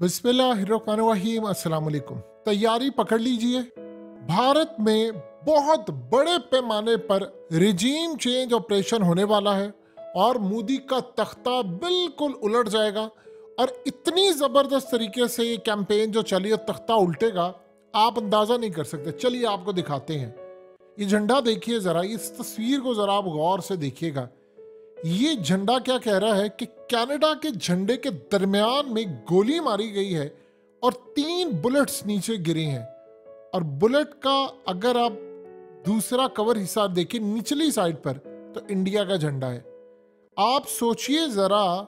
बिस्मिल्लाहिर्रहमानिर्रहीम। अस्सलाम वालेकुम। तैयारी पकड़ लीजिए। भारत में बहुत बड़े पैमाने पर रिजीम चेंज ऑपरेशन होने वाला है और मोदी का तख्ता बिल्कुल उलट जाएगा और इतनी ज़बरदस्त तरीके से ये कैंपेन जो चली और तख्ता उल्टेगा, आप अंदाज़ा नहीं कर सकते। चलिए आपको दिखाते हैं। ये झंडा देखिए ज़रा, इस तस्वीर को ज़रा आप गौर से देखिएगा। ये झंडा क्या कह रहा है कि कनाडा के झंडे के दरमियान में गोली मारी गई है और 3 बुलेट्स नीचे गिरी हैं। और बुलेट का अगर आप दूसरा कवर हिस्सा देखिए निचली साइड पर, तो इंडिया का झंडा है। आप सोचिए ज़रा,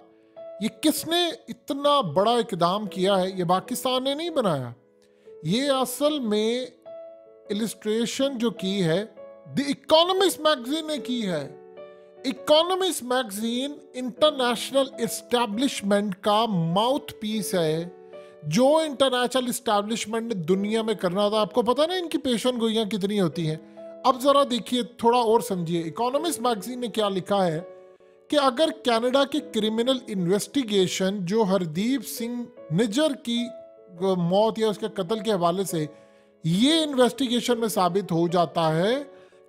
ये किसने इतना बड़ा इकदाम किया है? ये पाकिस्तान ने नहीं बनाया। ये असल में इलस्ट्रेशन जो की है द इकोनॉमिस्ट मैगजीन ने की है। इकोनॉमिस्ट मैगजीन इंटरनेशनल एस्टैब्लिशमेंट का माउथ पीस है, जो इंटरनेशनल एस्टैब्लिशमेंट ने दुनिया में करना था। आपको पता ना इनकी पेशन गोइयां कितनी होती हैं। अब जरा देखिए, थोड़ा और समझिए। इकोनॉमिस्ट मैगजीन ने क्या लिखा है कि अगर कनाडा की क्रिमिनल इन्वेस्टिगेशन जो हरदीप सिंह निज्जर की मौत या उसके कत्ल के हवाले से ये इन्वेस्टिगेशन में साबित हो जाता है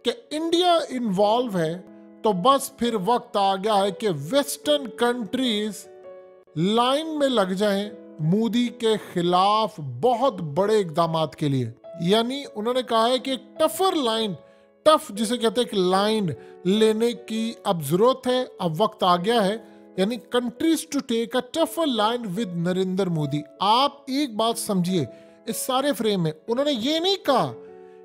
कि इंडिया इन्वॉल्व है, तो बस फिर वक्त आ गया है कि वेस्टर्न कंट्रीज लाइन में लग जाएं मोदी के खिलाफ बहुत बड़े इकदामात के लिए। यानी उन्होंने कहा है कि एक टफर लाइन, टफ जिसे कहते हैं, कि लाइन लेने की अब जरूरत है, अब वक्त आ गया है। यानी countries to take a tougher line with Narendra Modi. आप एक बात समझिए, इस सारे फ्रेम में उन्होंने ये नहीं कहा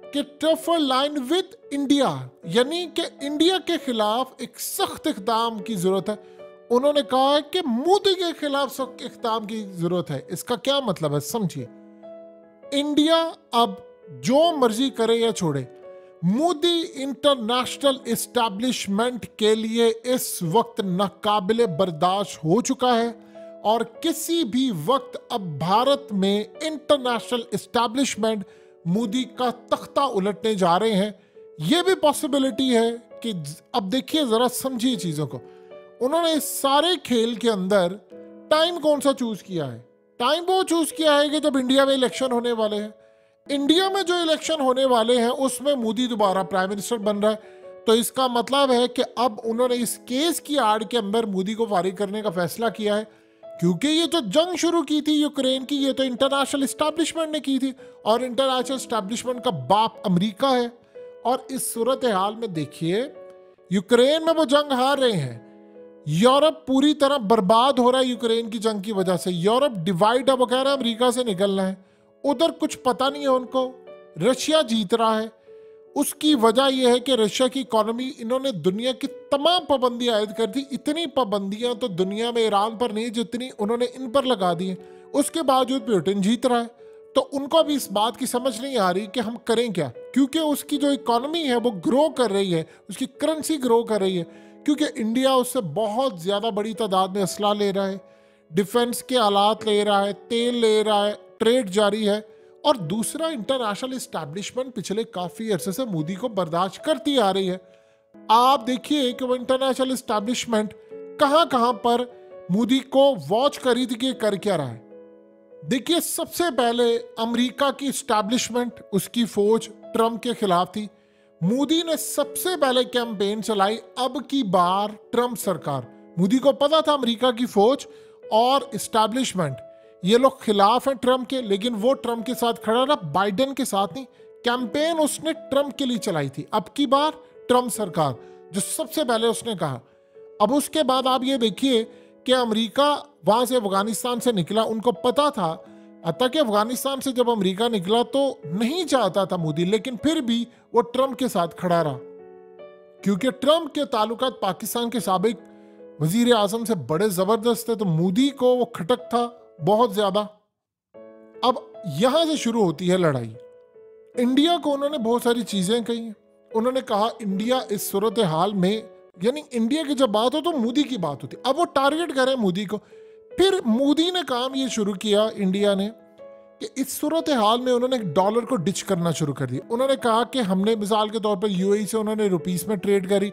कि टफर लाइन विद इंडिया, यानी कि इंडिया के खिलाफ एक सख्त इक़दाम की जरूरत है। उन्होंने कहा है कि मोदी के खिलाफ सख्त इक़दाम की जरूरत है। इसका क्या मतलब है समझिए। इंडिया अब जो मर्जी करे या छोड़े, मोदी इंटरनेशनल एस्टैब्लिशमेंट के लिए इस वक्त नाकाबिले बर्दाश्त हो चुका है और किसी भी वक्त अब भारत में इंटरनेशनल एस्टैब्लिशमेंट मोदी का तख्ता उलटने जा रहे हैं। यह भी पॉसिबिलिटी है कि अब देखिए ज़रा समझिए चीज़ों को। उन्होंने इस सारे खेल के अंदर टाइम कौन सा चूज़ किया है? टाइम वो चूज़ किया है कि जब इंडिया में इलेक्शन होने वाले हैं। इंडिया में जो इलेक्शन होने वाले हैं उसमें मोदी दोबारा प्राइम मिनिस्टर बन रहा है। तो इसका मतलब है कि अब उन्होंने इस केस की आड़ के अंदर मोदी को फारिग करने का फैसला किया है, क्योंकि ये जो जंग शुरू की थी यूक्रेन की, ये तो इंटरनेशनल एस्टैब्लिशमेंट ने की थी और इंटरनेशनल एस्टैब्लिशमेंट का बाप अमेरिका है। और इस सूरत हाल में देखिए, यूक्रेन में वो जंग हार रहे हैं, यूरोप पूरी तरह बर्बाद हो रहा है यूक्रेन की जंग की वजह से। यूरोप डिवाइड है, वो कह रहा है अमेरिका से निकलना है। उधर कुछ पता नहीं है उनको, रशिया जीत रहा है। उसकी वजह यह है कि रशिया की इकोनॉमी, इन्होंने दुनिया की तमाम पाबंदियां आयद कर दी। इतनी पाबंदियां तो दुनिया में ईरान पर नहीं जितनी उन्होंने इन पर लगा दी हैं। उसके बावजूद पुतिन जीत रहा है। तो उनको अभी इस बात की समझ नहीं आ रही कि हम करें क्या, क्योंकि उसकी जो इकोनॉमी है वो ग्रो कर रही है, उसकी करेंसी ग्रो कर रही है, क्योंकि इंडिया उससे बहुत ज़्यादा बड़ी तादाद में असला ले रहा है, डिफेंस के आलात ले रहा है, तेल ले रहा है, ट्रेड जारी है। और दूसरा, इंटरनेशनल एस्टैब्लिशमेंट पिछले काफ़ी अरसे से मोदी को बर्दाश्त करती आ रही है। आप देखिए कि वो इंटरनेशनल एस्टैब्लिशमेंट कहाँ कहाँ पर मोदी को वॉच करी थी कि कर क्या रहा है। देखिए, सबसे पहले अमेरिका की एस्टैब्लिशमेंट, उसकी फौज ट्रम्प के खिलाफ थी। मोदी ने सबसे पहले कैंपेन चलाई, अब की बार ट्रम्प सरकार। मोदी को पता था अमेरिका की फौज और एस्टैब्लिशमेंट ये लोग खिलाफ हैं ट्रम्प के, लेकिन वो ट्रम्प के साथ खड़ा रहा, बाइडेन के साथ नहीं। कैंपेन उसने ट्रम्प के लिए चलाई थी। अब की बार ट्रम्प सरकार, जो सबसे पहले उसने कहा। अब उसके बाद आप ये देखिए कि अमेरिका वहां से अफगानिस्तान से निकला, उनको पता था। हत्ता कि अफगानिस्तान से जब अमेरिका निकला तो नहीं चाहता था मोदी, लेकिन फिर भी वो ट्रम्प के साथ खड़ा रहा, क्योंकि ट्रम्प के ताल्लुकात पाकिस्तान के साबिक वजीर आजम से बड़े जबरदस्त थे। तो मोदी को वो खटक था बहुत ज्यादा। अब यहां से शुरू होती है लड़ाई। इंडिया को उन्होंने बहुत सारी चीजें कही। उन्होंने कहा इंडिया इस सूरत हाल में, यानी इंडिया की जब बात हो तो मोदी की बात होती। अब वो टारगेट करें मोदी को। फिर मोदी ने काम ये शुरू किया इंडिया ने कि इस सूरत हाल में उन्होंने डॉलर को डिच करना शुरू कर दिया। उन्होंने कहा कि हमने मिसाल के तौर पर यूएई से उन्होंने रुपीस में ट्रेड करी,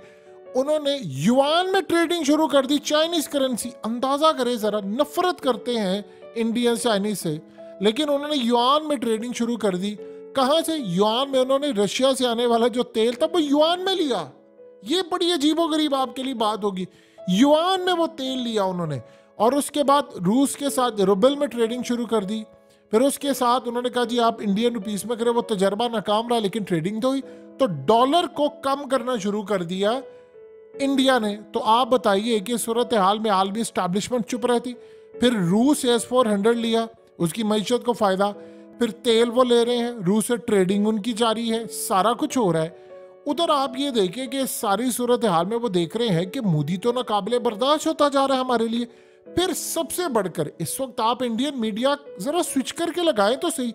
उन्होंने युआन में ट्रेडिंग शुरू कर दी, चाइनीज करेंसी। अंदाजा करें जरा, नफरत करते हैं इंडियन चाइनीज से, लेकिन उन्होंने युआन में ट्रेडिंग शुरू कर दी। कहां से? युआन में। उन्होंने रशिया से आने वाला जो तेल था वो युआन में लिया। ये बड़ी अजीबोगरीब आपके लिए बात होगी, युआन में वो तेल लिया उन्होंने। और उसके बाद रूस के साथ रूबल में ट्रेडिंग शुरू कर दी। फिर उसके साथ उन्होंने कहा जी आप इंडियन रुपीस में करें, वो तजर्बा नाकाम रहा लेकिन ट्रेडिंग तो हुई। तो डॉलर को कम करना शुरू कर दिया इंडिया ने। तो आप बताइए कि सूरत हाल में आलमी स्टैब्लिशमेंट चुप रहती? फिर रूस S-400 लिया, उसकी मईशत को फायदा। फिर तेल वो ले रहे हैं, रूस से ट्रेडिंग उनकी जारी है, सारा कुछ हो रहा है। उधर आप ये देखें कि सारी सूरत हाल में वो देख रहे हैं कि मोदी तो नाकाबिले बर्दाश्त होता जा रहा है हमारे लिए। फिर सबसे बढ़कर इस वक्त आप इंडियन मीडिया जरा स्विच करके लगाएं तो सही,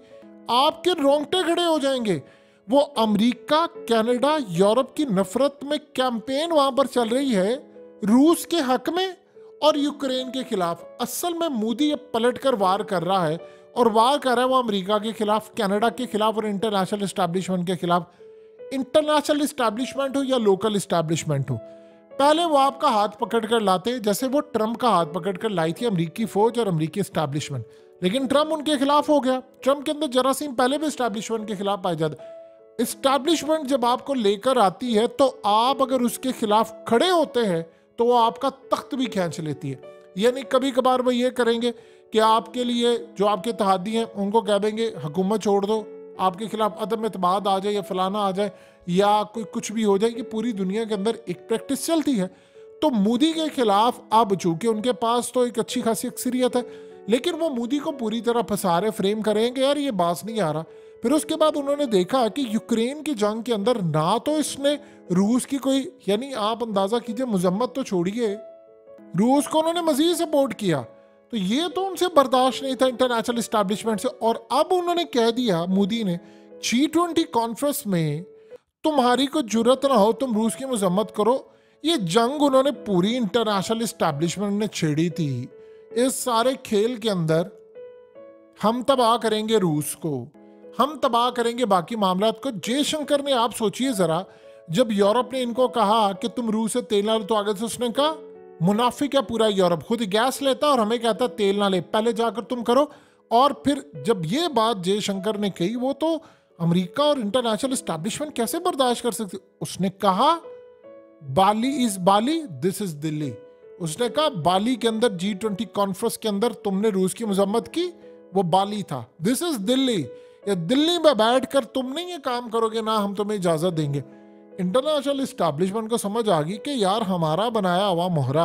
आपके रोंगटे खड़े हो जाएंगे। वो अमेरिका, कनाडा, यूरोप की नफरत में कैंपेन वहां पर चल रही है रूस के हक में और यूक्रेन के खिलाफ। असल में मोदी अब पलट कर वार कर रहा है, और वार कर रहा है वो अमेरिका के खिलाफ, कनाडा के खिलाफ और इंटरनेशनल एस्टैब्लिशमेंट के खिलाफ। इंटरनेशनल एस्टैब्लिशमेंट हो या लोकल एस्टैब्लिशमेंट हो, पहले वो आपका हाथ पकड़ कर लाते, जैसे वो ट्रम्प का हाथ पकड़ कर लाई थी अमेरिकी फौज और अमेरिकी एस्टैब्लिशमेंट। लेकिन ट्रम्प उनके खिलाफ हो गया। ट्रम्प के अंदर जरासीम पहले भी एस्टैब्लिशमेंट के खिलाफ पाए जाते। एस्टैब्लिशमेंट जब आपको लेकर आती है तो आप अगर उसके खिलाफ खड़े होते हैं तो वो आपका तख्त भी खींच लेती है। यानी कभी कभार वो ये करेंगे कि आपके लिए जो आपके इत्तेहादी हैं उनको कह देंगे हुकूमत छोड़ दो, आपके खिलाफ अदम एतमाद आ जाए या फलाना आ जाए या कोई कुछ भी हो जाए। ये पूरी दुनिया के अंदर एक प्रैक्टिस चलती है। तो मोदी के खिलाफ अब चूंकि उनके पास तो एक अच्छी खासी अक्सरियत है, लेकिन वो मोदी को पूरी तरह फंसा रहे, फ्रेम करेंगे यार ये बात नहीं आ रहा। फिर उसके बाद उन्होंने देखा कि यूक्रेन की जंग के अंदर ना तो इसने रूस की कोई, यानी आप अंदाजा कीजिए, मजम्मत तो छोड़िए, रूस को उन्होंने मजीद सपोर्ट किया। तो ये तो उनसे बर्दाश्त नहीं था इंटरनेशनल एस्टैब्लिशमेंट से। और अब उन्होंने कह दिया मोदी ने G20 कॉन्फ्रेंस में, तुम्हारी कोई जुर्रत ना हो तुम रूस की मजम्मत करो। ये जंग उन्होंने पूरी इंटरनेशनल एस्टैब्लिशमेंट ने छेड़ी थी। इस सारे खेल के अंदर हम तबाह करेंगे रूस को, हम तबाह करेंगे बाकी मामलात को। जयशंकर ने, आप सोचिए जरा, जब यूरोप ने इनको कहा कि तुम रूस से तेल ना लो, तो आगे से उसने कहा मुनाफिक है पूरा यूरोप, खुद गैस लेता और हमें कहता तेल ना ले, पहले जाकर तुम करो। और फिर जब ये बात जयशंकर ने कही, वो तो अमेरिका और इंटरनेशनल एस्टैब्लिशमेंट कैसे बर्दाश्त कर सकती। उसने कहा Bali is Bali, this is Delhi. उसने कहा बाली के अंदर G20 कॉन्फ्रेंस के अंदर तुमने रूस की मजम्मत की, वो बाली था, दिस इज दिल्ली। या दिल्ली में बैठकर तुम नहीं ये काम करोगे ना हम तुम्हें इजाजत देंगे। इंटरनेशनल एस्टैब्लिशमेंट को समझ आ गई कि यार हमारा बनाया हुआ मोहरा।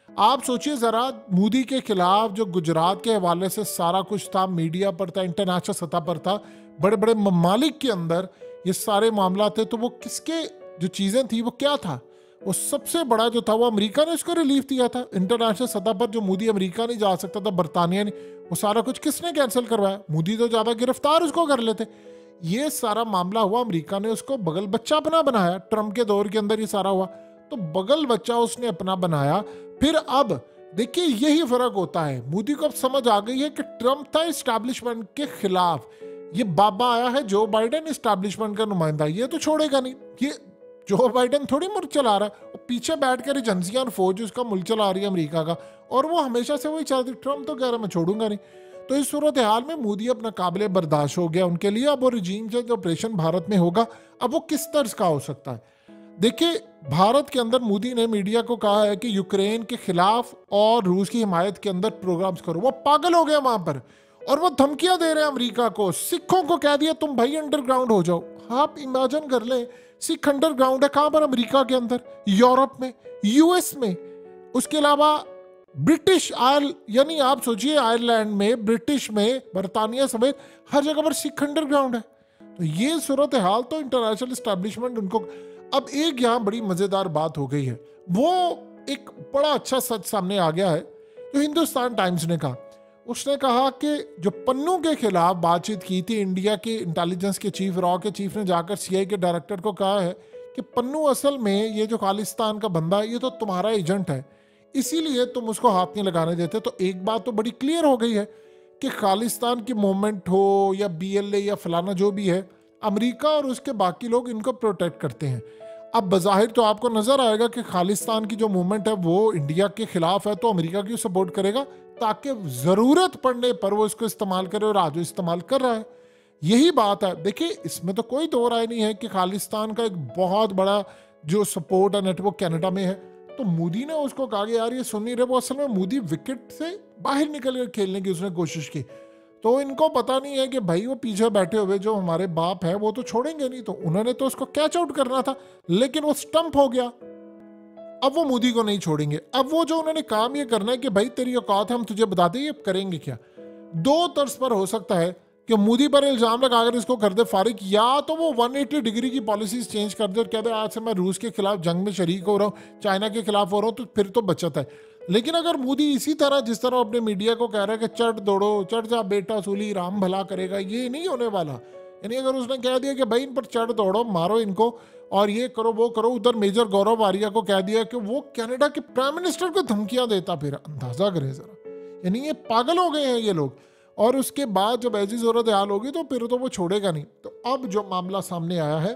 आप सोचिए जरा, मोदी के खिलाफ जो गुजरात के हवाले से सारा कुछ था, मीडिया पर था, इंटरनेशनल सतह पर था, बड़े बड़े ममालिक के अंदर ये सारे मामला थे, तो वो किसके जो चीजें थी वो क्या था? वो सबसे बड़ा जो था वो अमेरिका ने उसको रिलीफ दिया था। इंटरनेशनल सतह पर जो मोदी अमेरिका नहीं जा सकता था, बरतानिया ने, वो सारा कुछ किसने कैंसिल करवाया? मोदी तो ज्यादा गिरफ्तार उसको कर लेते। ये सारा मामला हुआ, अमेरिका ने उसको बगल बच्चा अपना बनाया। ट्रम्प के दौर के अंदर ये सारा हुआ, तो बगल बच्चा उसने अपना बनाया। फिर अब देखिए यही फर्क होता है। मोदी को अब समझ आ गई है कि ट्रम्प था एस्टैब्लिशमेंट के खिलाफ, ये बाबा आया है जो बाइडेन एस्टैब्लिशमेंट का नुमाइंदा, ये तो छोड़ेगा नहीं। ये जो बाइडेन थोड़ी मुल्क चला रहा है, वो पीछे बैठ कर एजेंसियां और फौज उसका मुल्क चला रही है अमेरिका का, और वो हमेशा से वही चलती। ट्रम्प तो कह रहा मैं छोड़ूंगा नहीं। तो इस सूरत हाल में मोदी अपना काबिल बर्दाश्त हो गया उनके लिए। अब वो रजीम चेंज ऑपरेशन भारत में होगा, अब वो किस तर्ज का हो सकता है? देखिए, भारत के अंदर मोदी ने मीडिया को कहा है कि यूक्रेन के खिलाफ और रूस की हिमायत के अंदर प्रोग्राम्स करो। वो पागल हो गया वहां पर, और वो धमकियां दे रहे हैं अमेरिका को। सिखों को कह दिया तुम भाई अंडरग्राउंड हो जाओ। आप इमेजिन कर लें, सिख अंडरग्राउंड है कहां पर? अमेरिका के अंदर, यूरोप में, यूएस में, उसके अलावा ब्रिटिश आयल, यानी आप सोचिए आयरलैंड में, ब्रिटिश में, बरतानिया समेत हर जगह पर सिख अंडरग्राउंड है। तो ये सूरत हाल तो इंटरनेशनल एस्टैब्लिशमेंट उनको। अब एक यहाँ बड़ी मजेदार बात हो गई है, वो एक बड़ा अच्छा सच सामने आ गया है जो हिंदुस्तान टाइम्स ने कहा। उसने कहा कि जो पन्नू के खिलाफ बातचीत की थी, इंडिया के इंटेलिजेंस के चीफ, रॉ के चीफ ने जाकर सीआई के डायरेक्टर को कहा है कि पन्नू असल में ये जो खालिस्तान का बंदा है ये तो तुम्हारा एजेंट है, इसीलिए तुम उसको हाथ नहीं लगाने देते। तो एक बात तो बड़ी क्लियर हो गई है कि खालिस्तान की मूवमेंट हो या BLA या फलाना जो भी है, अमेरिका और उसके बाकी लोग इनको प्रोटेक्ट करते हैं। अब बज़ाहिर तो आपको नजर आएगा कि खालिस्तान की जो मूवमेंट है वो इंडिया के खिलाफ है, तो अमेरिका क्यों सपोर्ट करेगा, ताकि जरूरत पड़ने पर वो इसको इस्तेमाल करे, और आज वो इस्तेमाल कर रहा है। यही बात है। देखिए, इसमें तो कोई दो राय नहीं है कि खालिस्तान का एक बहुत बड़ा जो सपोर्ट है नेटवर्क कनाडा में है। तो मोदी ने उसको कहा कि यार ये सुन नहीं रहे, वो असल में मोदी विकेट से बाहर निकल कर खेलने की उसने कोशिश की। तो इनको पता नहीं है कि भाई वो पीछे बैठे हुए जो हमारे बाप है वो तो छोड़ेंगे नहीं, तो उन्होंने तो उसको कैच आउट करना था, लेकिन वो स्टंप हो गया। अब वो मोदी को नहीं छोड़ेंगे। अब वो जो उन्होंने काम ये करना है कि भाई तेरी औकात है, हम तुझे बता दें, ये करेंगे क्या। दो तर्ज पर हो सकता है कि मोदी पर इल्जाम लगाकर इसको कर दे फारिग, या तो वो 180 डिग्री की पॉलिसीज चेंज कर दे और कह दे आज से मैं रूस के खिलाफ जंग में शरीक हो रहा हूँ, चाइना के खिलाफ हो रहा हूँ, तो फिर तो बचत है। लेकिन अगर मोदी इसी तरह जिस तरह अपने मीडिया को कह रहा है कि चढ़ दौड़ो, चढ़ जा बेटा सूली, राम भला करेगा, ये नहीं होने वाला। यानी अगर उसने कह दिया कि भाई इन पर चढ़ दौड़ो, मारो इनको और ये करो वो करो, उधर मेजर गौरव आर्या को कह दिया कि वो कनाडा के प्राइम मिनिस्टर को धमकियां देता, फिर अंदाजा करें जरा। यानी ये पागल हो गए हैं ये लोग। और उसके बाद जब ऐसी सूरत हाल होगी तो फिर तो वो छोड़ेगा नहीं। तो अब जो मामला सामने आया है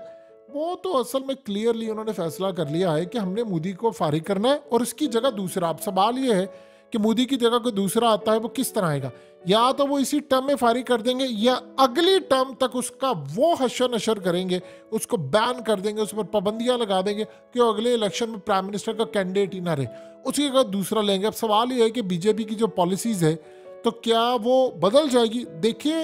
वो तो असल में क्लियरली उन्होंने फैसला कर लिया है कि हमने मोदी को फारिग करना है और उसकी जगह दूसरा। अब सवाल ये है कि मोदी की जगह कोई दूसरा आता है, वो किस तरह आएगा। या तो वो इसी टर्म में फारिग कर देंगे या अगली टर्म तक उसका वो हशर नशर करेंगे, उसको बैन कर देंगे, उस पर पाबंदियां लगा देंगे कि वो अगले इलेक्शन में प्राइम मिनिस्टर का कैंडिडेट ही ना रहे, उसकी जगह दूसरा लेंगे। अब सवाल ये है कि बीजेपी की जो पॉलिसीज है तो क्या वो बदल जाएगी। देखिए,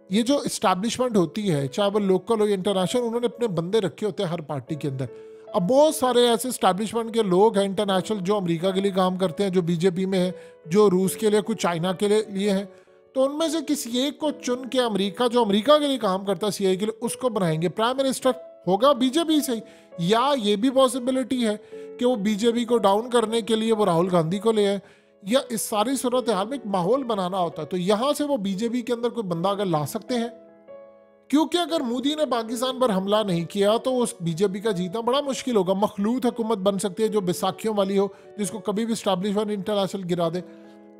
ये जो इस्टेब्लिशमेंट होती है, चाहे वो लोकल हो या इंटरनेशनल, उन्होंने अपने बंदे रखे होते हैं हर पार्टी के अंदर। अब बहुत सारे ऐसे इस्टेब्लिशमेंट के लोग हैं इंटरनेशनल जो अमेरिका के लिए काम करते हैं, जो बीजेपी में है, जो रूस के लिए, कुछ चाइना के लिए हैं। तो उनमें से किसी एक को चुन के अमेरिका, जो अमेरिका के लिए काम करता है सीआई के लिए, उसको बनाएंगे प्राइम मिनिस्टर, होगा बीजेपी से। या ये भी पॉसिबिलिटी है कि वो बीजेपी को डाउन करने के लिए वो राहुल गांधी को ले आए, या इस सारी सूरत हाल में एक माहौल बनाना होता है। तो यहां से वो बीजेपी के अंदर कोई बंदा अगर ला सकते हैं, क्योंकि अगर मोदी ने पाकिस्तान पर हमला नहीं किया तो उस बीजेपी का जीतना बड़ा मुश्किल होगा। मखलूत हुकूमत बन सकती है जो बैसाखियों वाली हो, जिसको कभी भी स्टैब्लिशमेंट इंटरनेशनल गिरा दे।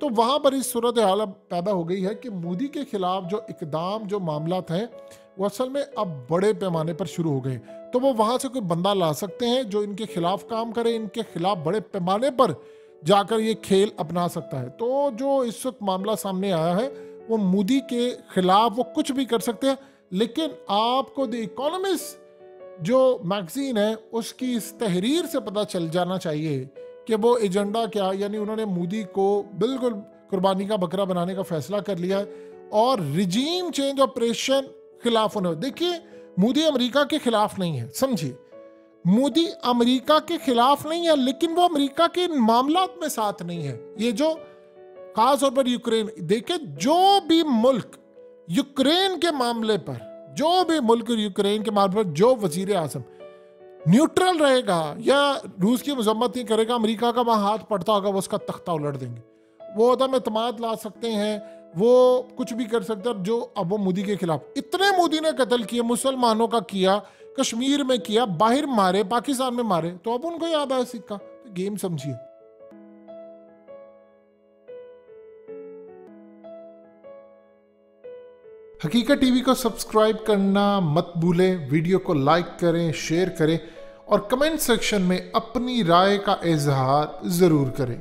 तो वहां पर इस सूरत हाल पैदा हो गई है कि मोदी के खिलाफ जो इकदाम, जो मामला थे, वो असल में अब बड़े पैमाने पर शुरू हो गए। तो वो वहां से कोई बंदा ला सकते हैं जो इनके खिलाफ काम करे, इनके खिलाफ बड़े पैमाने पर जाकर ये खेल अपना सकता है। तो जो इस वक्त मामला सामने आया है वो मोदी के खिलाफ वो कुछ भी कर सकते हैं। लेकिन आपको द इकोनॉमिस्ट जो मैगजीन है उसकी इस तहरीर से पता चल जाना चाहिए कि वो एजेंडा क्या, यानी उन्होंने मोदी को बिल्कुल कुर्बानी का बकरा बनाने का फैसला कर लिया है और रिजीम चेंज ऑपरेशन खिलाफ होने। देखिए, मोदी अमेरिका के खिलाफ नहीं है, समझिए, मोदी अमेरिका के खिलाफ नहीं है, लेकिन वो अमेरिका के मामलात में साथ नहीं है। ये जो खास तौर पर यूक्रेन, देखिए जो भी मुल्क यूक्रेन के मामले पर, जो भी मुल्क यूक्रेन के मामले पर जो वजीर आज़म न्यूट्रल रहेगा या रूस की मजम्मत नहीं करेगा, अमेरिका का वहां हाथ पड़ता होगा, वो उसका तख्ता उलट देंगे। वो अदम एतमाद ला सकते हैं, वो कुछ भी कर सकते हैं। जो अब वो मोदी के खिलाफ इतने मोदी ने कत्ल किए, मुसलमानों का किया, कश्मीर में किया, बाहर मारे, पाकिस्तान में मारे, तो अब उनको याद आया सिक्का। तो गेम समझिए। हकीकत टीवी को सब्सक्राइब करना मत भूलें, वीडियो को लाइक करें, शेयर करें और कमेंट सेक्शन में अपनी राय का इजहार जरूर करें।